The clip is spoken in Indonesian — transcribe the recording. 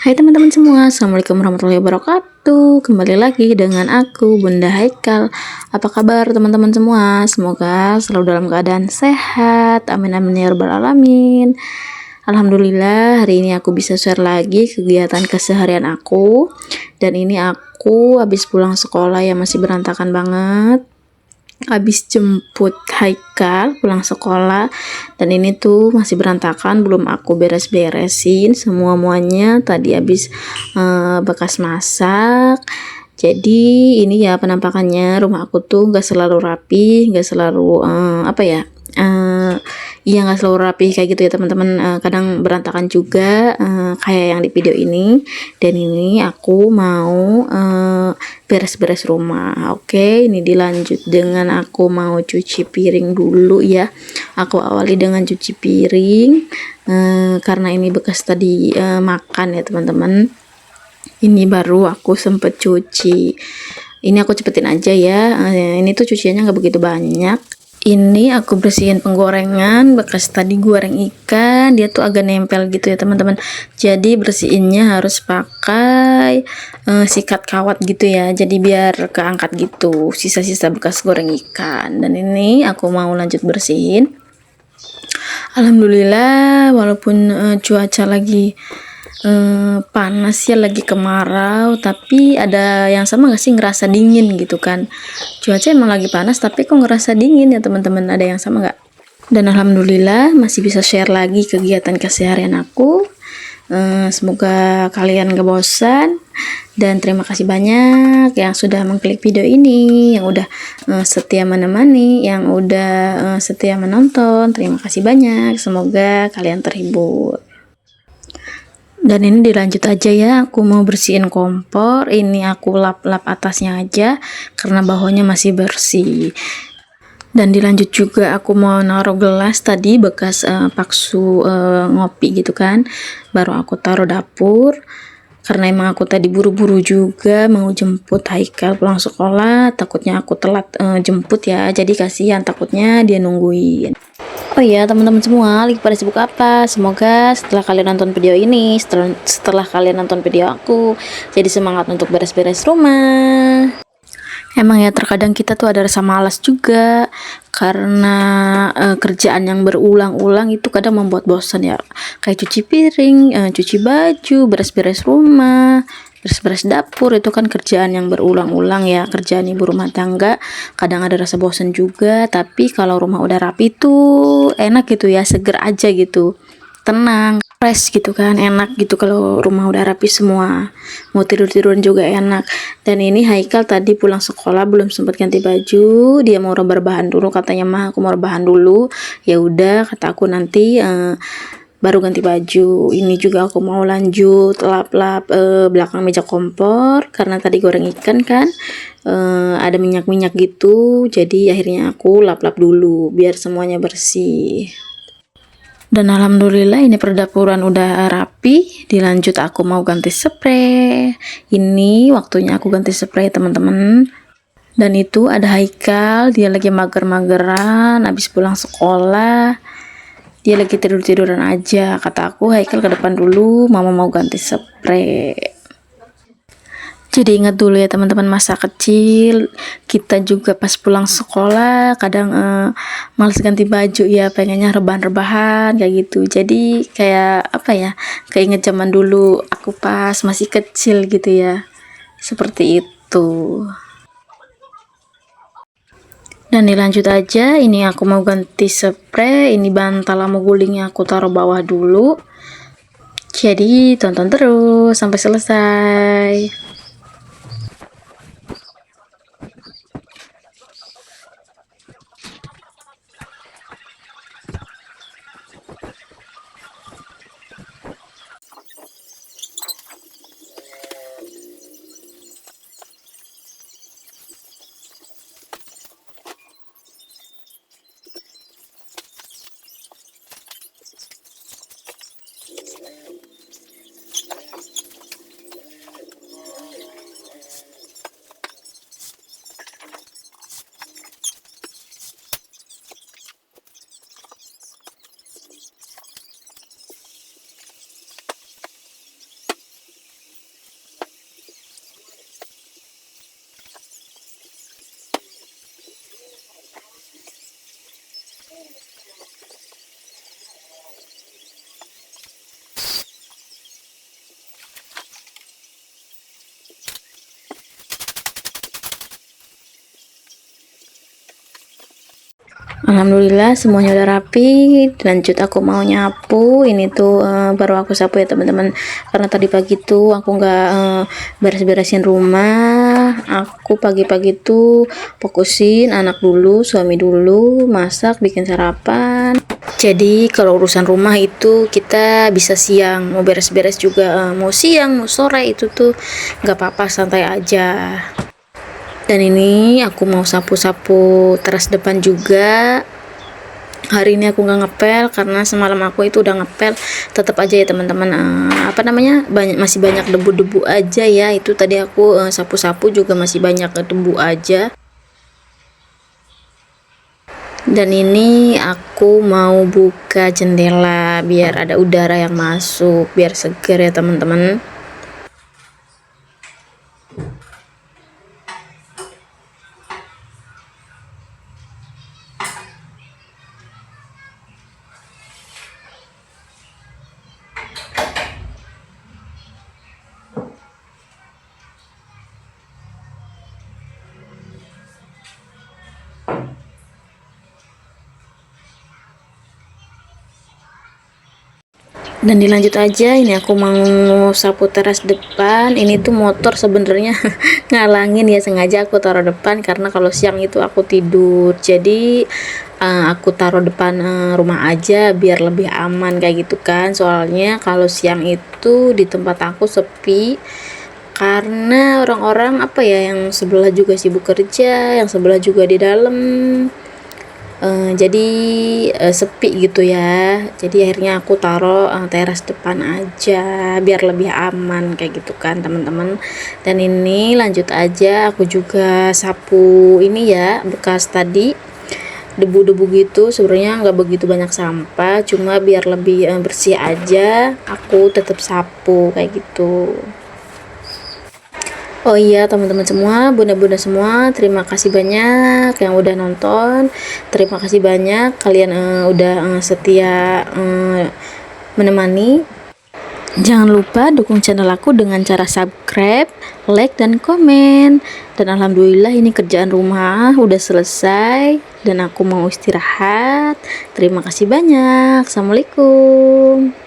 Hai teman-teman semua, Assalamualaikum warahmatullahi wabarakatuh. Kembali lagi dengan aku, Bunda Haikal. Apa kabar teman-teman semua? Semoga selalu dalam keadaan sehat. Amin amin ya rabbal alamin. Alhamdulillah, hari ini aku bisa share lagi kegiatan keseharian aku. Dan ini aku habis pulang sekolah ya, masih berantakan banget. Habis jemput Haikal pulang sekolah, dan ini tuh masih berantakan, belum aku beres-beresin semuanya. Tadi habis bekas masak. Jadi ini ya penampakannya, rumah aku tuh gak selalu rapi, gak selalu iya nggak selalu rapi kayak gitu ya teman-teman. Kadang berantakan juga, kayak yang di video ini. Dan ini aku mau beres-beres rumah. Oke, ini dilanjut dengan aku mau cuci piring dulu ya. Aku awali dengan cuci piring, karena ini bekas tadi makan ya teman-teman. Ini baru aku sempet cuci. Ini aku cepetin aja ya. Ini tuh cuciannya nggak begitu banyak. Ini aku bersihin penggorengan bekas tadi goreng ikan, dia tuh agak nempel gitu ya teman-teman. Jadi bersihinnya harus pakai sikat kawat gitu ya, jadi biar keangkat gitu sisa-sisa bekas goreng ikan. Dan ini aku mau lanjut bersihin. Alhamdulillah, walaupun cuaca lagi panas ya, lagi kemarau, tapi ada yang sama gak sih, ngerasa dingin gitu kan. Cuaca emang lagi panas tapi kok ngerasa dingin ya teman-teman, ada yang sama gak? Dan alhamdulillah masih bisa share lagi kegiatan keseharian aku. Semoga kalian gak bosan, dan terima kasih banyak yang sudah mengklik video ini, yang udah setia menemani, yang udah setia menonton. Terima kasih banyak, semoga kalian terhibur. Dan ini dilanjut aja ya, aku mau bersihin kompor. Ini aku lap-lap atasnya aja karena bawahnya masih bersih. Dan dilanjut juga aku mau naruh gelas tadi bekas paksu ngopi gitu kan, baru aku taruh dapur. Karena emang aku tadi buru-buru juga mau jemput Haikal pulang sekolah, takutnya aku telat jemput ya, jadi kasihan, takutnya dia nungguin. Oh iya teman-teman semua, lagi pada sibuk apa? Semoga setelah kalian nonton video ini, setelah kalian nonton video aku, jadi semangat untuk beres-beres rumah. Emang ya terkadang kita tuh ada rasa malas juga, karena kerjaan yang berulang-ulang itu kadang membuat bosan ya. Kayak cuci piring, cuci baju, beres-beres rumah, beres-beres dapur, itu kan kerjaan yang berulang-ulang ya, kerjaan ibu rumah tangga. Kadang ada rasa bosan juga, tapi kalau rumah udah rapi tuh enak gitu ya, seger aja gitu, tenang, fresh gitu kan, enak gitu kalau rumah udah rapi semua. Mau tidur-tiduran juga enak. Dan ini Haikal tadi pulang sekolah belum sempat ganti baju, dia mau rebahan dulu, katanya mah aku mau rebahan dulu. Ya udah, kata aku nanti baru ganti baju. Ini juga aku mau lanjut lap-lap belakang meja kompor, karena tadi goreng ikan kan ada minyak-minyak gitu, jadi akhirnya aku lap-lap dulu biar semuanya bersih. Dan alhamdulillah ini perdapuran udah rapi. Dilanjut aku mau ganti spray. Ini waktunya aku ganti spray teman-teman. Dan itu ada Haikal, dia lagi mager-mageran habis pulang sekolah. Dia lagi tidur-tiduran aja. Kata aku, Haikal ke depan dulu, mama mau ganti spray. Jadi ingat dulu ya teman-teman, masa kecil kita juga pas pulang sekolah kadang males ganti baju ya, pengennya rebahan-rebahan kayak gitu. Jadi kayak apa ya, keinget zaman dulu aku pas masih kecil gitu ya, seperti itu. Dan dilanjut aja, ini aku mau ganti spray. Ini bantal lama gulingnya aku taruh bawah dulu. Jadi tonton terus sampai selesai. Alhamdulillah semuanya udah rapi. Lanjut aku mau nyapu. Ini tuh baru aku sapu ya teman-teman, karena tadi pagi tuh aku nggak beres-beresin rumah. Aku pagi-pagi tuh fokusin anak dulu, suami dulu, masak, bikin sarapan. Jadi kalau urusan rumah itu kita bisa siang, mau beres-beres juga mau siang, mau sore, itu tuh nggak apa-apa, santai aja. Dan ini aku mau sapu-sapu teras depan juga. Hari ini aku nggak ngepel karena semalam aku itu udah ngepel. Tetap aja ya teman-teman, masih banyak debu-debu aja ya. Itu tadi aku sapu-sapu juga masih banyak debu aja. Dan ini aku mau buka jendela biar ada udara yang masuk, biar seger ya teman-teman. Dan dilanjut aja, ini aku mau sapu teras depan. Ini tuh motor sebenarnya ngalangin ya, sengaja aku taruh depan karena kalau siang itu aku tidur. Jadi aku taruh depan rumah aja biar lebih aman kayak gitu kan. Soalnya kalau siang itu di tempat aku sepi karena orang-orang apa ya, yang sebelah juga sibuk kerja, yang sebelah juga di dalam. Jadi sepi gitu ya. Jadi akhirnya aku taruh teras depan aja biar lebih aman kayak gitu kan teman-teman. Dan ini lanjut aja, aku juga sapu ini ya, bekas tadi debu-debu gitu. Sebenarnya nggak begitu banyak sampah, cuma biar lebih bersih aja aku tetap sapu kayak gitu. Oh iya teman-teman semua, bunda-bunda semua, terima kasih banyak yang udah nonton. Terima kasih banyak kalian udah setia menemani. Jangan lupa dukung channel aku dengan cara subscribe, like, dan komen. Dan alhamdulillah ini kerjaan rumah udah selesai dan aku mau istirahat. Terima kasih banyak. Assalamualaikum.